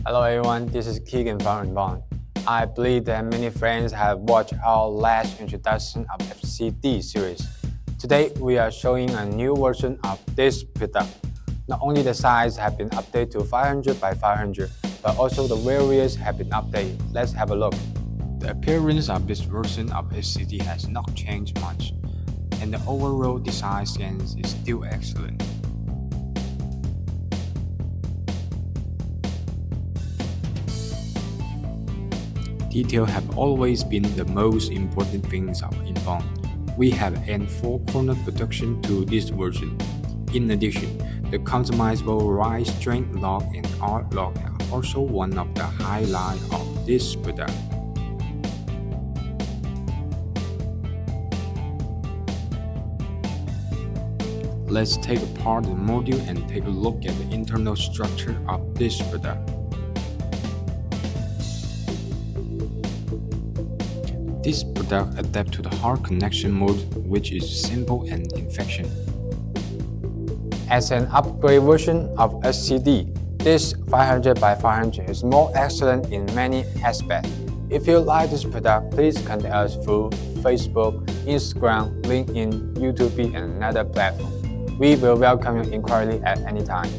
Hello everyone, this is Keegan from Enbon. I believe that many friends have watched our last introduction of FC-D series. Today we are showing a new version of this product. Not only the size have been updated to 500 by 500, but also the variants have been updated. Let's have a look. The appearance of this version of FC-D has not changed much, and the overall design sense is still excellent. Detail have always been the most important things of Enbon. We have an 4-corner protection to this version. In addition, the customizable right strength lock and arc lock are also one of the highlights of this product. Let's take apart the module and take a look at the internal structure of this product. This product adapts to the hard connection mode, which is simple and efficient. As an upgrade version of FC-D, this 500 by 500 is more excellent in many aspects. If you like this product, please contact us through Facebook, Instagram, LinkedIn, YouTube, and another platform. We will welcome your inquiry at any time.